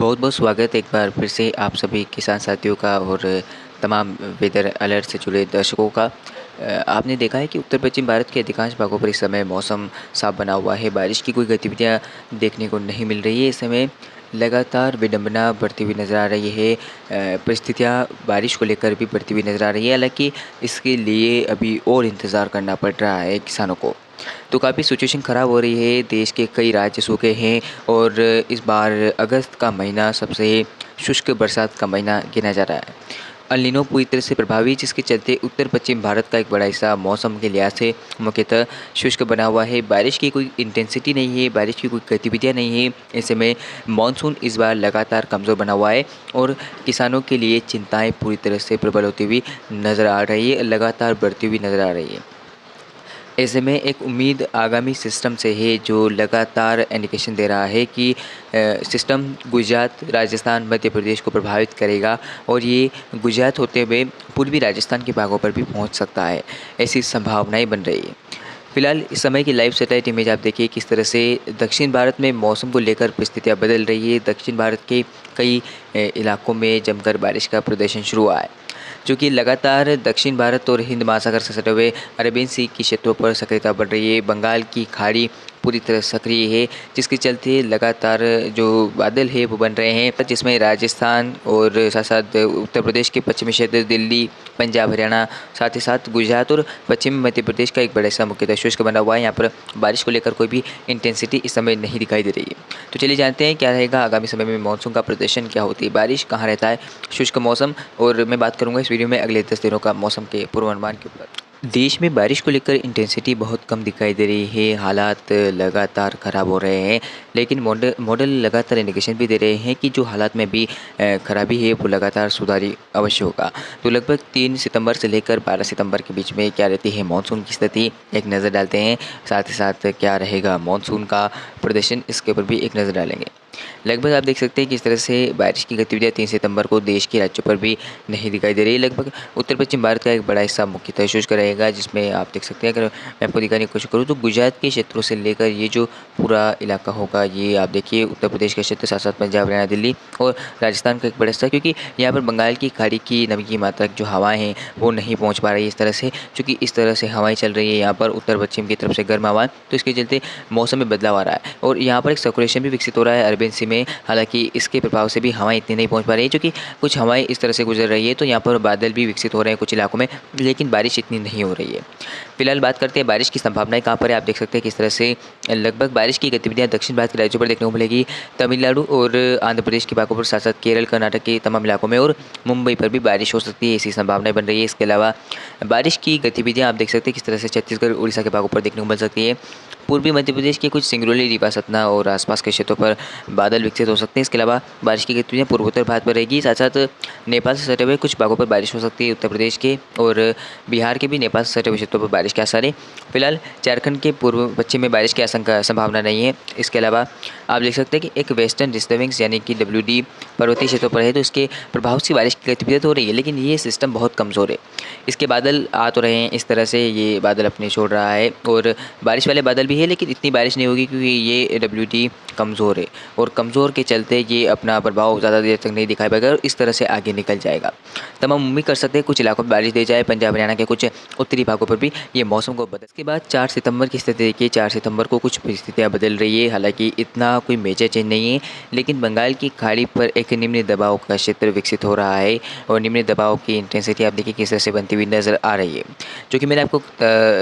बहुत बहुत स्वागत है एक बार फिर से आप सभी किसान साथियों का और तमाम वेदर अलर्ट से जुड़े दर्शकों का। आपने देखा है कि उत्तर पश्चिम भारत के अधिकांश भागों पर इस समय मौसम साफ बना हुआ है। बारिश की कोई गतिविधियां देखने को नहीं मिल रही है। इस समय लगातार विडंबना बढ़ती हुई नज़र आ रही है। परिस्थितियां बारिश को लेकर भी बढ़ती हुई नज़र आ रही है। हालांकि इसके लिए अभी और इंतज़ार करना पड़ रहा है किसानों को। तो काफ़ी सिचुएशन ख़राब हो रही है। देश के कई राज्य सूखे हैं और इस बार अगस्त का महीना सबसे शुष्क बरसात का महीना गिना जा रहा है। अल नीनो पूरी तरह से प्रभावी, जिसके चलते उत्तर पश्चिम भारत का एक बड़ा हिस्सा मौसम के लिहाज से मुख्यतः शुष्क बना हुआ है। बारिश की कोई इंटेंसिटी नहीं है, बारिश की कोई गतिविधियाँ नहीं है। ऐसे में मानसून इस बार लगातार कमज़ोर बना हुआ है और किसानों के लिए चिंताएं पूरी तरह से प्रबल होती हुई नज़र आ रही है, लगातार बढ़ती हुई नज़र आ रही है। ऐसे में एक उम्मीद आगामी सिस्टम से है जो लगातार इंडिकेशन दे रहा है कि सिस्टम गुजरात, राजस्थान, मध्य प्रदेश को प्रभावित करेगा और ये गुजरात होते हुए पूर्वी राजस्थान के भागों पर भी पहुंच सकता है। ऐसी संभावनाएं बन रही है। फिलहाल इस समय की लाइव सैटेलाइट इमेज आप देखिए किस तरह से दक्षिण भारत में मौसम को लेकर परिस्थितियाँ बदल रही है। दक्षिण भारत के कई इलाकों में जमकर बारिश का प्रदर्शन शुरू हुआ है, जो कि लगातार दक्षिण भारत और हिंद महासागर से सटे हुए अरेबियन सी के क्षेत्रों पर सक्रियता बढ़ रही है। बंगाल की खाड़ी पूरी तरह सक्रिय है, जिसके चलते लगातार जो बादल है वो बन रहे हैं, जिसमें राजस्थान और साथ साथ उत्तर प्रदेश के पश्चिमी क्षेत्र, दिल्ली, पंजाब, हरियाणा, साथ ही साथ गुजरात और पश्चिमी मध्य प्रदेश का एक बड़ा हिस्सा मुख्यतः शुष्क बना हुआ है। यहाँ पर बारिश को लेकर कोई भी इंटेंसिटी इस समय नहीं दिखाई दे रही है। तो चलिए जानते हैं क्या रहेगा आगामी समय में, मानसून का प्रदर्शन क्या होती है, बारिश कहाँ रहता है, शुष्क मौसम। और मैं बात करूँगा इस वीडियो में अगले 10 दिनों का मौसम के पूर्वानुमान के ऊपर। देश में बारिश को लेकर इंटेंसिटी बहुत कम दिखाई दे रही है, हालात लगातार ख़राब हो रहे हैं, लेकिन मॉडल लगातार इंडिकेशन भी दे रहे हैं कि जो हालात में भी खराबी है वो लगातार सुधारी अवश्य होगा। तो लगभग 3 सितंबर से लेकर 12 सितंबर के बीच में क्या रहती है मानसून की स्थिति, एक नज़र डालते हैं। साथ ही साथ क्या रहेगा मानसून का प्रदर्शन, इसके ऊपर भी एक नज़र डालेंगे। लगभग आप देख सकते हैं कि इस तरह से बारिश की गतिविधियाँ 3 सितंबर को देश के राज्यों पर भी नहीं दिखाई दे रही है। लगभग उत्तर पश्चिम भारत का एक बड़ा हिस्सा मुख्यतः शुष्क रहेगा, जिसमें आप देख सकते हैं, अगर मैं आपको दिखाने की कोशिश करूँ तो गुजरात के क्षेत्रों से लेकर ये जो पूरा इलाका होगा, ये आप देखिए उत्तर प्रदेश के क्षेत्र, साथ साथ पंजाब, हरियाणा, दिल्ली और राजस्थान का एक बड़ा हिस्सा, क्योंकि यहाँ पर बंगाल की खाड़ी की नमी की मात्रा जो हवाएँ हैं वो नहीं पहुँच पा रही है इस तरह से, क्योंकि इस तरह से हवाएँ चल रही है यहाँ पर उत्तर पश्चिम की तरफ से गर्म हवा, तो इसके चलते मौसम में बदलाव आ रहा है और यहाँ पर एक सर्कुलेशन भी विकसित हो रहा है अरबियन सी में। हालांकि इसके प्रभाव से भी हवाएं इतनी नहीं पहुंच पा रही है, क्योंकि कुछ हवाएं इस तरह से गुजर रही है, तो यहाँ पर बादल भी विकसित हो रहे हैं कुछ इलाकों में, लेकिन बारिश इतनी नहीं हो रही है। फिलहाल बात करते हैं बारिश की संभावनाएं कहाँ पर है। आप देख सकते हैं किस तरह से लगभग बारिश की गतिविधियां दक्षिण भारत के राज्यों पर देखने को मिलेगी। तमिलनाडु और आंध्र प्रदेश के भागों पर, साथ साथ केरल, कर्नाटक के तमाम इलाकों में और मुंबई पर भी बारिश हो सकती है, ऐसी संभावनाएं बन रही है। इसके अलावा बारिश की गतिविधियां आप देख सकते हैं किस तरह से छत्तीसगढ़, उड़ीसा के भागों पर देखने को मिल सकती है। पूर्वी मध्य प्रदेश के कुछ सिंगरौली, रीवा, सतना और आसपास के क्षेत्रों पर बादल विकसित हो सकते हैं। इसके अलावा बारिश की गतिविधियाँ पूर्वोत्तर भारत पर रहेगी, साथ साथ नेपाल से सटे हुए कुछ भागों पर बारिश हो सकती है, उत्तर प्रदेश के और बिहार के भी नेपाल से सटे हुए क्षेत्रों पर बारिश के आसार है। फिलहाल झारखंड के पूर्व पश्चिम में बारिश की आशंका संभावना नहीं है। इसके अलावा आप देख सकते हैं कि एक वेस्टर्न डिस्टर्बेंस यानी कि WD पर्वतीय क्षेत्रों पर है, तो इसके प्रभाव से बारिश की गतिविधियाँ तो हो रही है, लेकिन ये सिस्टम बहुत कमज़ोर है। इसके बादल आ तो रहे हैं, इस तरह से ये बादल अपने छोड़ रहा है और बारिश वाले बादल भी है, लेकिन इतनी बारिश नहीं होगी क्योंकि ये WD कमज़ोर है और कमज़ोर के चलते ये अपना प्रभाव ज़्यादा देर तक नहीं दिखाई पाएगा और इस तरह से आगे निकल जाएगा। तमाम उम्मीद कर सकते हैं कुछ इलाकों में बारिश दे जाए, पंजाब हरियाणा के कुछ उत्तरी भागों पर भी ये मौसम को बदल। इसके बाद 4 सितंबर की स्थिति देखिए। 4 सितंबर को कुछ परिस्थितियाँ बदल रही है, हालांकि इतना कोई मेजर चेंज नहीं है, लेकिन बंगाल की खाड़ी पर एक निम्न दबाव का क्षेत्र विकसित हो रहा है और निम्न दबाव की इंटेंसिटी आप देखिए किस तरह से बनती हुई नज़र आ रही है, जो कि मैंने आपको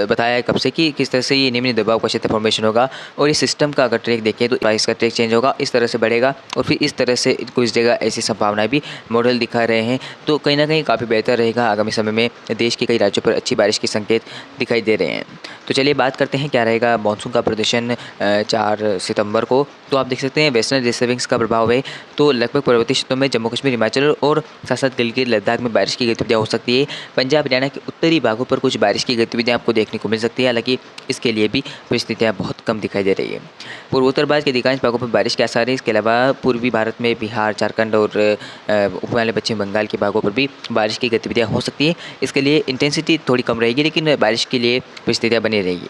बताया है कब से कि किस तरह से ये निम्न दबाव का क्षेत्र फॉर्मेशन होगा। और इस सिस्टम का अगर ट्रैक देखें तो इसका ट्रैक चेंज होगा, इस तरह से बढ़ेगा और फिर इस तरह से कुछ जगह ऐसी संभावनाएं भी मॉडल दिखा रहे हैं। तो कहीं ना कहीं काफ़ी बेहतर रहेगा आगामी समय में, देश के कई राज्यों पर अच्छी बारिश के संकेत दिखाई दे रहे हैं। तो चलिए बात करते हैं क्या रहेगा मानसून का प्रदर्शन 4 सितंबर को। तो आप देख सकते हैं वेस्टर्न डिस्टर्बेंस का प्रभाव है, तो लगभग पर्वतीय क्षेत्रों में जम्मू कश्मीर, हिमाचल और साथ साथ गिलगित लद्दाख में बारिश की गतिविधियाँ हो सकती है। पंजाब हरियाणा के उत्तरी भागों पर कुछ बारिश की गतिविधियाँ आपको देखने को मिल सकती है, हालांकि इसके लिए भी परिस्थितियाँ बहुत कम दिखाई दे रही है। पूर्वोत्तर भारत के अधिकांश भागों पर बारिश के आसार है। इसके अलावा पूर्वी भारत में बिहार, झारखंड और उपमहाद्वीपीय पश्चिम बंगाल के भागों पर भी बारिश की गतिविधियाँ हो सकती है। इसके लिए इंटेंसिटी थोड़ी कम रहेगी, लेकिन बारिश के लिए परिस्थितियाँ बनी रहेगी।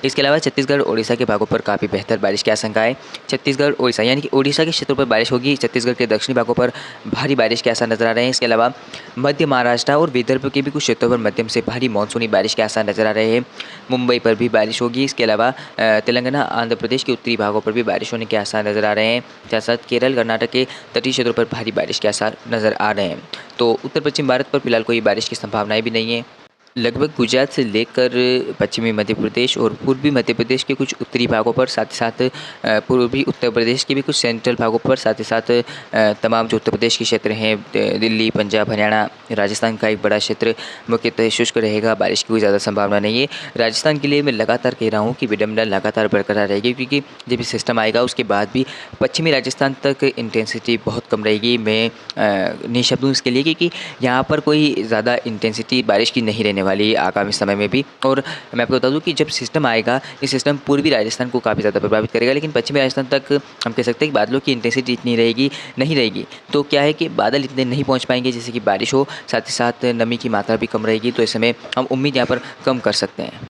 इसके अलावा छत्तीसगढ़ ओडिशा के भागों पर काफ़ी बेहतर बारिश की आशंका है। छत्तीसगढ़ ओडिशा यानी कि ओडिशा के क्षेत्रों पर बारिश होगी। छत्तीसगढ़ के दक्षिणी भागों पर भारी बारिश के आसार नजर आ रहे हैं। इसके अलावा मध्य महाराष्ट्र और विदर्भ के भी कुछ क्षेत्रों पर मध्यम से भारी मानसूनी बारिश के आसार नजर आ रहे हैं। मुंबई पर भी बारिश होगी। इसके अलावा तेलंगाना आंध्र प्रदेश के उत्तरी भागों पर भी बारिश होने के आसार नजर आ रहे हैं। साथ साथ केरल कर्नाटक के तटीय क्षेत्रों पर भारी बारिश के आसार नजर आ रहे हैं। तो उत्तर पश्चिम भारत पर फिलहाल कोई बारिश की संभावनाएं भी नहीं है। लगभग गुजरात से लेकर पश्चिमी मध्य प्रदेश और पूर्वी मध्य प्रदेश के कुछ उत्तरी भागों पर, साथ ही साथ पूर्वी उत्तर प्रदेश के भी कुछ सेंट्रल भागों पर, साथ ही साथ तमाम जो उत्तर प्रदेश के क्षेत्र हैं, दिल्ली, पंजाब, हरियाणा, राजस्थान का एक बड़ा क्षेत्र मुख्यतः शुष्क रहेगा। बारिश की कोई ज़्यादा संभावना नहीं है। राजस्थान के लिए मैं लगातार कह रहा हूँ कि विडंबना लगातार बरकरार रहेगी, क्योंकि जब ये सिस्टम आएगा उसके बाद भी पश्चिमी राजस्थान तक इंटेंसिटी बहुत कम रहेगी। मैं निःशब्द हूँ इसके लिए, क्योंकि यहाँ पर कोई ज़्यादा इंटेंसिटी बारिश की नहीं रहने वाली आगामी समय में भी। और मैं आपको बता दूं कि जब सिस्टम आएगा, ये सिस्टम पूर्वी राजस्थान को काफ़ी ज़्यादा प्रभावित करेगा, लेकिन पश्चिमी राजस्थान तक हम कह सकते हैं कि बादलों की इंटेंसिटी इतनी नहीं रहेगी। तो क्या है कि बादल इतने नहीं पहुंच पाएंगे जैसे कि बारिश हो, साथ ही साथ नमी की मात्रा भी कम रहेगी। तो ऐसे में हम उम्मीद यहाँ पर कम कर सकते हैं।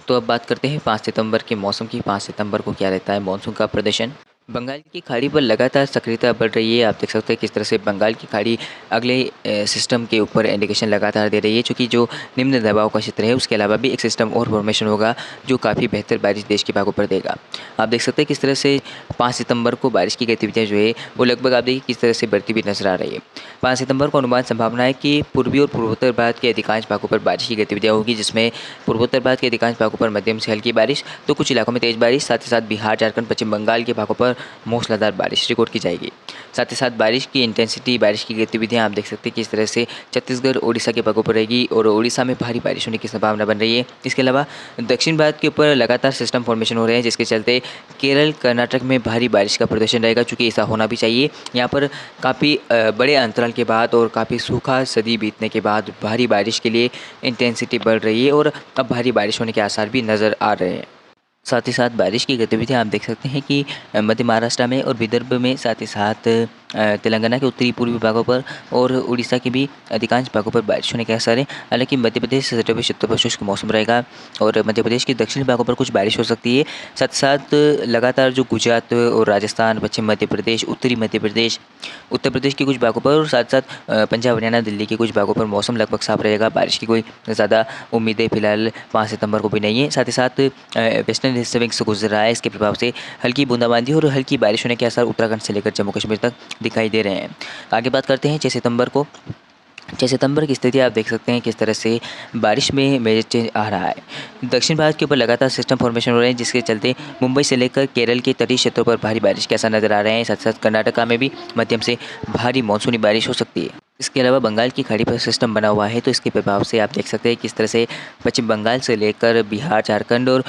तो अब बात करते हैं 5 सितंबर के मौसम की। 5 सितंबर को क्या रहता है मॉनसून का प्रदर्शन। बंगाल की खाड़ी पर लगातार सक्रियता बढ़ रही है। आप देख सकते हैं किस तरह से बंगाल की खाड़ी अगले सिस्टम के ऊपर इंडिकेशन लगातार दे रही है, क्योंकि जो निम्न दबाव का क्षेत्र है उसके अलावा भी एक सिस्टम और फॉर्मेशन होगा जो काफ़ी बेहतर बारिश देश के भागों पर देगा। आप देख सकते हैं किस तरह से 5 सितंबर को बारिश की गतिविधियाँ जो है वो लगभग आप देखिए किस तरह से बढ़ती हुई नजर आ रही है। 5 सितंबर को अनुमान संभावना है कि पूर्वी और पूर्वोत्तर भारत के अधिकांश भागों पर बारिश की गतिविधियाँ होगी, जिसमें पूर्वोत्तर भारत के अधिकांश भागों पर मध्यम से हल्की बारिश, तो कुछ इलाकों में तेज बारिश, साथ ही साथ बिहार, झारखंड, पश्चिम बंगाल के भागों पर मूसलाधार बारिश रिकॉर्ड की जाएगी। साथ ही साथ बारिश की इंटेंसिटी, बारिश की गतिविधियां आप देख सकते हैं किस तरह से छत्तीसगढ़ ओडिशा के भागों पर रहेगी और ओडिशा में भारी बारिश होने की संभावना बन रही है। इसके अलावा दक्षिण भारत के ऊपर लगातार सिस्टम फॉर्मेशन हो रहे हैं, जिसके चलते केरल कर्नाटक में भारी बारिश का प्रदर्शन रहेगा, चूँकि ऐसा होना भी चाहिए। यहाँ पर काफ़ी बड़े अंतराल के बाद और काफ़ी सूखा सदी बीतने के बाद भारी बारिश के लिए इंटेंसिटी बढ़ रही है और अब भारी बारिश होने के आसार भी नज़र आ रहे हैं। साथ ही साथ बारिश की गतिविधियाँ आप देख सकते हैं कि मध्य महाराष्ट्र में और विदर्भ में, साथ ही साथ तेलंगाना के उत्तरी पूर्वी भागों पर और उड़ीसा के भी अधिकांश भागों पर बारिश होने के आसार हैं। हालांकि मध्य प्रदेश से सटे हुए क्षेत्रों पर शुष्क मौसम रहेगा और मध्य प्रदेश के दक्षिणी भागों पर कुछ बारिश हो सकती है। साथ साथ लगातार जो गुजरात और राजस्थान, पश्चिम मध्य प्रदेश, उत्तरी मध्य प्रदेश, उत्तर प्रदेश के कुछ भागों पर और साथ साथ पंजाब, हरियाणा, दिल्ली के कुछ भागों पर मौसम लगभग साफ रहेगा। बारिश की कोई ज़्यादा उम्मीदें फिलहाल 5 सितंबर को भी नहीं है। साथ ही साथ वेस्टर्न डिस्टर्बिंग से गुजर रहा है, इसके प्रभाव से हल्की बूंदाबांदी और हल्की बारिश होने के आसार उत्तराखंड से लेकर जम्मू कश्मीर तक दिखाई दे रहे हैं। आगे बात करते हैं 6 सितंबर को। 6 सितंबर की स्थिति आप देख सकते हैं किस तरह से बारिश में मेजर चेंज आ रहा है। दक्षिण भारत के ऊपर लगातार सिस्टम फॉर्मेशन हो रहे हैं, जिसके चलते मुंबई से लेकर केरल के तटीय क्षेत्रों पर भारी बारिश के आसार नजर आ रहे हैं। साथ साथ कर्नाटका में भी मध्यम से भारी मानसूनी बारिश हो सकती है। इसके अलावा बंगाल की खाड़ी पर सिस्टम बना हुआ है, तो इसके प्रभाव से आप देख सकते हैं किस तरह से पश्चिम बंगाल से लेकर बिहार, झारखंड और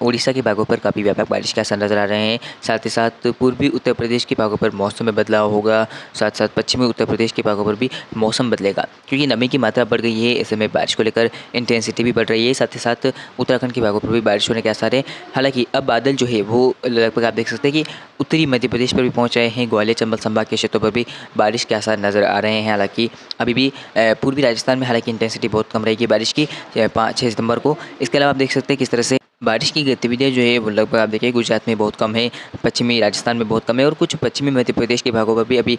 उड़ीसा के भागों पर काफ़ी व्यापक बारिश के आसार नजर आ रहे हैं। साथ ही साथ पूर्वी उत्तर प्रदेश के भागों पर मौसम में बदलाव होगा। साथ साथ पश्चिमी उत्तर प्रदेश के भागों पर भी मौसम बदलेगा, क्योंकि नमी की मात्रा बढ़ गई है। ऐसे में बारिश को लेकर इंटेंसिटी भी बढ़ रही है। साथ ही साथ उत्तराखंड के भागों पर भी बारिश होने के आसार है। हालांकि अब बादल जो है वो लगभग आप देख सकते हैं कि उत्तरी मध्य प्रदेश पर भी पहुंच रहे हैं। ग्वालियर, चंबल संभाग के क्षेत्रों पर भी बारिश के आसार नजर आ रहे हैं। हालांकि अभी भी पूर्वी राजस्थान में हालांकि इंटेंसिटी बहुत कम रहेगी बारिश की 5-6 सितंबर को। इसके अलावा आप देख सकते हैं किस तरह से बारिश की गतिविधियाँ जो है वो लगभग आप देखिए गुजरात में बहुत कम है, पश्चिमी राजस्थान में बहुत कम है और कुछ पश्चिमी मध्य प्रदेश के भागों पर भी अभी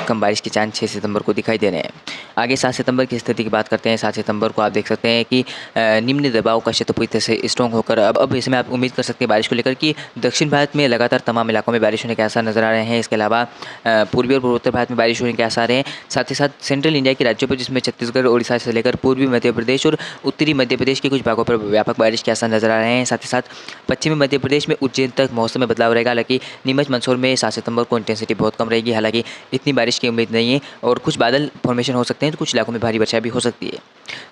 कम बारिश के चांस 6 सितंबर को दिखाई दे रहे हैं। आगे 7 सितंबर की स्थिति की बात करते हैं। 7 सितंबर को आप देख सकते हैं कि निम्न दबाव का क्षेत्र पूरी तरह से स्ट्रॉन्ग होकर अब इसमें आप उम्मीद कर सकते हैं बारिश को लेकर कि दक्षिण भारत में लगातार तमाम इलाकों में बारिश होने के आसार नजर आ रहे हैं। इसके अलावा पूर्वी और पूर्वोत्तर भारत में बारिश होने के आसार हैं। साथ ही साथ सेंट्रल इंडिया के राज्यों पर, जिसमें छत्तीसगढ़, ओडिशा से लेकर पूर्वी मध्य प्रदेश और उत्तरी मध्य प्रदेश के कुछ भागों पर व्यापक बारिश के आसार नजर आ रहे हैं। साथ ही साथ पश्चिमी मध्य प्रदेश में उज्जैन तक मौसम में बदलाव रहेगा। हालांकि नीमच, मंदसौर में 7 सितंबर को इंटेंसिटी बहुत कम रहेगी। हालांकि इतनी बारिश की उम्मीद नहीं है और कुछ बादल फॉर्मेशन हो सकते हैं, तो कुछ इलाकों में भारी वर्षा भी हो सकती है।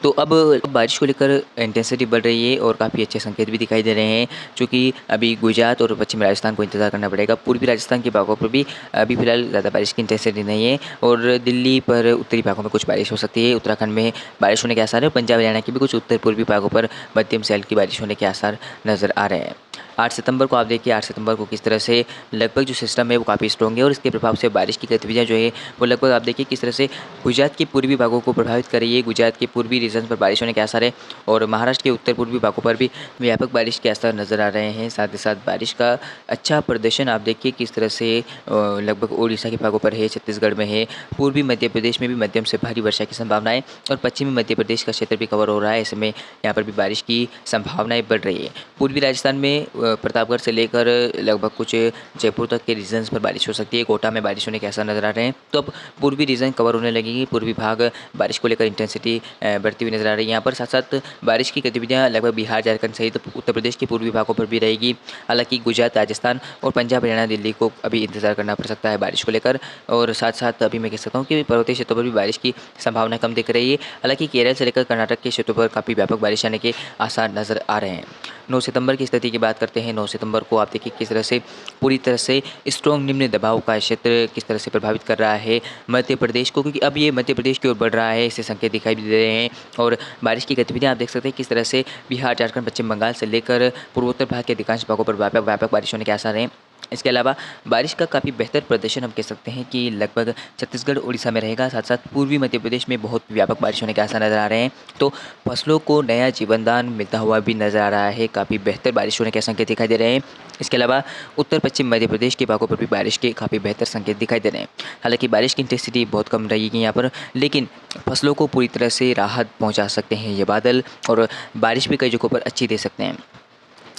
तो अब बारिश को लेकर इंटेंसिटी बढ़ रही है और काफ़ी अच्छे संकेत भी दिखाई दे रहे हैं, क्योंकि अभी गुजरात और पश्चिमी राजस्थान को इंतजार करना पड़ेगा। पूर्वी राजस्थान के भागों पर भी अभी फिलहाल ज़्यादा बारिश की इंटेंसिटी नहीं है और दिल्ली पर उत्तरी भागों में कुछ बारिश हो सकती है। उत्तराखंड में बारिश होने के आसार है। पंजाब, हरियाणा के भी कुछ उत्तर पूर्वी भागों पर मध्यम से हल्की बारिश होने के आसार नज़र आ रहे हैं। 8 सितंबर को आप देखिए 8 सितंबर को किस तरह से लगभग जो सिस्टम है वो काफ़ी स्ट्रॉन्ग है और इसके प्रभाव से बारिश की गतिविधियाँ जो है वो लगभग आप देखिए किस तरह से गुजरात के पूर्वी भागों को प्रभावित कर रही है। गुजरात के पूर्वी रीजन पर बारिश होने के आसार है और महाराष्ट्र के उत्तर पूर्वी भागों पर भी व्यापक बारिश के आसार नज़र आ रहे हैं। साथ ही साथ बारिश का अच्छा प्रदर्शन आप देखिए किस तरह से लगभग उड़ीसा के भागों पर है, छत्तीसगढ़ में है, पूर्वी मध्य प्रदेश में भी मध्यम से भारी वर्षा की संभावना है और पश्चिमी मध्य प्रदेश का क्षेत्र भी कवर हो रहा है। ऐसे में यहाँ पर भी बारिश की संभावनाएं बढ़ रही है। पूर्वी राजस्थान में प्रतापगढ़ से लेकर लगभग कुछ जयपुर तक के रीजन्स पर बारिश हो सकती है। कोटा में बारिश होने के आसार नजर आ रहे हैं। तो अब पूर्वी रीजन कवर होने लगेगी। पूर्वी भाग बारिश को लेकर इंटेंसिटी बढ़ती हुई नजर आ रही है। यहाँ पर साथ साथ बारिश की गतिविधियाँ लगभग बिहार, झारखंड सहित उत्तर प्रदेश के पूर्वी भागों पर भी रहेगी। हालांकि गुजरात, राजस्थान और पंजाब, हरियाणा, दिल्ली को अभी इंतजार करना पड़ सकता है बारिश को लेकर। और साथ साथ अभी मैं कह सकता हूँ कि पर्वतीय क्षेत्रों पर भी बारिश की संभावना कम दिख रही है। हालांकि केरल से लेकर कर्नाटक के क्षेत्रों पर काफ़ी व्यापक बारिश आने के आसार नज़र आ रहे हैं। 9 सितंबर की स्थिति की बात करते हैं। 9 सितंबर को आप देखिए किस तरह से पूरी तरह से स्ट्रॉन्ग निम्न दबाव का क्षेत्र किस तरह से प्रभावित कर रहा है मध्य प्रदेश को, क्योंकि अब ये मध्य प्रदेश की ओर बढ़ रहा है। इससे संकेत दिखाई भी दे रहे हैं और बारिश की गतिविधियाँ आप देख सकते हैं किस तरह से बिहार, झारखंड, पश्चिम बंगाल से लेकर पूर्वोत्तर भाग के अधिकांश भागों पर व्यापक बारिश होने के आसार हैं। इसके अलावा बारिश का काफ़ी बेहतर प्रदर्शन हम कह सकते हैं कि लगभग छत्तीसगढ़, उड़ीसा में रहेगा। साथ साथ पूर्वी मध्य प्रदेश में बहुत व्यापक बारिश होने के आसार नज़र आ रहे हैं। तो फसलों को नया जीवनदान मिलता हुआ भी नज़र आ रहा है। काफ़ी बेहतर बारिश होने के संकेत दिखाई दे रहे हैं। इसके अलावा उत्तर पश्चिम मध्य प्रदेश के भागों पर भी बारिश के काफ़ी बेहतर संकेत दिखाई दे रहे हैं। हालांकि बारिश की इंटेंसिटी बहुत कम रहेगी यहाँ पर, लेकिन फसलों को पूरी तरह से राहत पहुँचा सकते हैं ये बादल और बारिश भी कई जगहों पर अच्छी दे सकते हैं।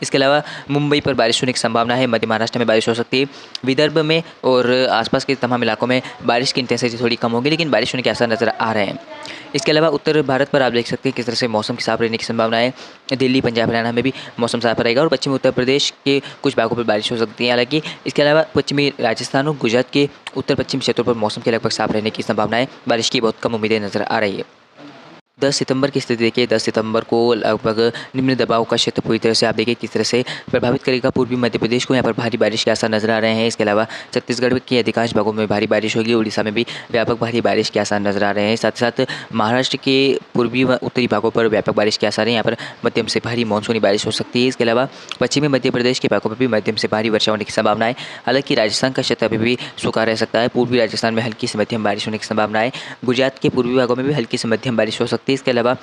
इसके अलावा मुंबई पर बारिश होने की संभावना है। मध्य महाराष्ट्र में बारिश हो सकती है। विदर्भ में और आसपास के तमाम इलाकों में बारिश की इंटेंसिटी थोड़ी कम होगी, लेकिन बारिश होने के आसार नज़र आ रहे हैं। इसके अलावा उत्तर भारत पर आप देख सकते हैं किस तरह से मौसम की साफ रहने की संभावना है। दिल्ली, पंजाब, हरियाणा में भी मौसम साफ रहेगा और पश्चिमी उत्तर प्रदेश के कुछ भागों पर बारिश हो सकती है। हालांकि इसके अलावा पश्चिमी राजस्थान और गुजरात के उत्तर पश्चिम क्षेत्रों पर मौसम के लगभग साफ रहने की संभावना है। बारिश की बहुत कम उम्मीदें नज़र आ रही है। 10 सितंबर की स्थिति देखिए। 10 सितंबर को लगभग निम्न दबाव का क्षेत्र पूरी तरह से आप देखिए किस तरह से प्रभावित करेगा पूर्वी मध्य प्रदेश को। यहाँ पर भारी बारिश के आसार नजर आ रहे हैं। इसके अलावा छत्तीसगढ़ के अधिकांश भागों में भारी बारिश होगी। उड़ीसा में भी व्यापक भारी बारिश के आसार नजर आ रहे हैं। साथ साथ महाराष्ट्र के पूर्वी व उत्तरी भागों पर व्यापक बारिश के आसार हैं। यहाँ पर मध्यम से भारी मानसूनी बारिश हो सकती है। इसके अलावा पश्चिमी मध्य प्रदेश के भागों पर भी मध्यम से भारी वर्षा होने की संभावना है। हालांकि राजस्थान का क्षेत्र अभी भी सूखा रह सकता है। पूर्वी राजस्थान में हल्की से मध्यम बारिश होने की संभावना है। गुजरात के पूर्वी भागों में भी हल्की से मध्यम बारिश हो सकती है। इसके अलावा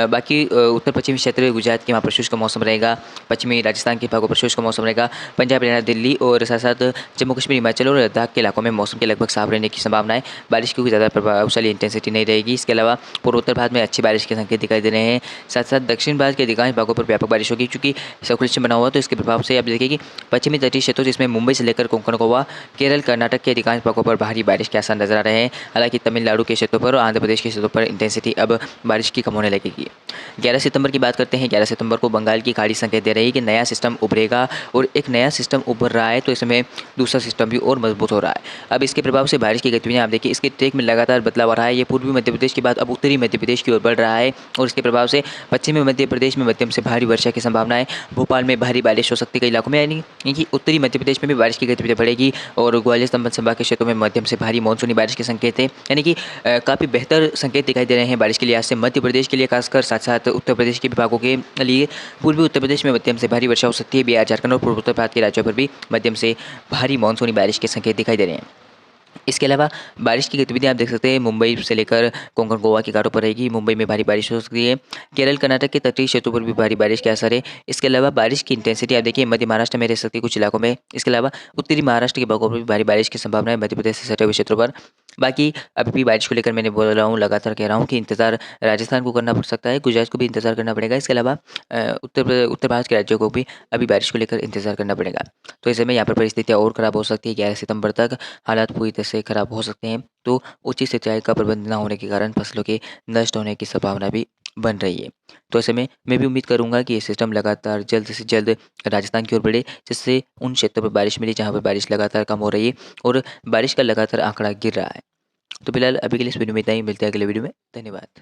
बाकी उत्तर पश्चिमी क्षेत्र गुजरात के वहाँ पर शुष्क मौसम रहेगा। पश्चिमी राजस्थान के भागों पर शुष्क मौसम रहेगा। पंजाब, हरियाणा, दिल्ली और साथ साथ जम्मू कश्मीर, हिमाचल और लद्दाख के इलाकों में मौसम के लगभग साफ रहने की संभावना है। बारिश की कोई ज़्यादा प्रभावशाली इंटेंसिटी नहीं रहेगी। इसके अलावा पूर्वोत्तर भारत में अच्छी बारिश के संकेत दिखाई दे रहे हैं। साथ साथ दक्षिण भारत के अधिकांश भागों पर व्यापक बारिश होगी। चूँकि सर्कुलेशन बना हुआ तो इसके प्रभाव से आप देखिए कि पश्चिमी तटीय क्षेत्रों जिसमें मुंबई से लेकर कोंकण गोवा, केरल, कर्नाटक के अधिकांश भागों पर भारी बारिश के आसार नजर आ रहे हैं। हालांकि तमिलनाडु के क्षेत्रों पर और आंध्र प्रदेश के क्षेत्रों पर इंटेंसिटी अब बारिश की कम होने लगेगी। 11 सितंबर की बात करते हैं। 11 सितंबर को बंगाल की खाड़ी संकेत दे रही है कि नया सिस्टम उभरेगा और एक नया सिस्टम उभर रहा है तो इसमें दूसरा सिस्टम भी और मजबूत हो रहा है। अब इसके प्रभाव से बारिश की गतिविधियां आप देखिए इसके ट्रैक में लगातार बदलाव आ रहा है। ये पूर्वी मध्य प्रदेश के बाद अब उत्तरी मध्य प्रदेश की ओर बढ़ रहा है और इसके प्रभाव से पश्चिमी मध्य प्रदेश में मध्यम से भारी वर्षा की संभावना है। भोपाल में भारी बारिश हो सकती है कई इलाकों में, यानी कि उत्तरी मध्य प्रदेश में भी बारिश की गतिविधि बढ़ेगी और ग्वालियर संबंध संभाग के क्षेत्रों में मध्यम से भारी मानसूनी बारिश के संकेत है। यानी कि काफ़ी बेहतर संकेत दिखाई दे रहे हैं बारिश के लिहाज से मध्य प्रदेश के लिए, खासकर साथ साथ उत्तर प्रदेश के विभागों के लिए। पूर्वी उत्तर प्रदेश में मध्यम से भारी वर्षा हो सकती है। बिहार, झारखंड और पूर्वोत्तर भारत के राज्यों पर भी मध्यम से भारी मानसूनी बारिश के संकेत दिखाई दे रहे हैं। इसके अलावा बारिश की गतिविधियां आप देख सकते हैं मुंबई से लेकर कोंकण गोवा के घाटों पर रहेगी। मुंबई में भारी बारिश हो सकती है। केरल, कर्नाटक के तटीय क्षेत्रों पर भी भारी बारिश के असर है। इसके अलावा बारिश की इंटेंसिटी आप देखिए मध्य महाराष्ट्र में रह सकती है कुछ इलाकों में। इसके अलावा उत्तरी महाराष्ट्र के भागों पर भी भारी बारिश की संभावना है मध्य प्रदेश से सटे हुए क्षेत्रों पर। बाकी अभी भी बारिश को लेकर मैंने बोल रहा हूँ, लगातार कह रहा हूँ कि इंतजार राजस्थान को करना पड़ सकता है, गुजरात को भी इंतजार करना पड़ेगा। इसके अलावा उत्तर भारत के राज्यों को भी अभी बारिश को लेकर इंतजार करना पड़ेगा। तो ऐसे में यहाँ पर परिस्थितियाँ और ख़राब हो सकती है। 11 सितंबर तक हालात पूरी तरह से ख़राब हो सकते हैं। तो उचित सिंचाई का प्रबंध न होने के कारण फसलों के नष्ट होने की संभावना भी बन रही है। तो ऐसे में मैं भी उम्मीद करूंगा कि ये सिस्टम लगातार जल्द से जल्द राजस्थान की ओर बढ़े, जिससे उन क्षेत्रों पर बारिश मिले जहाँ पर बारिश लगातार कम हो रही है और बारिश का लगातार आंकड़ा गिर रहा है। तो फिलहाल अभी के लिए इस वीडियो में इतना ही। मिलते हैं अगले वीडियो में। धन्यवाद।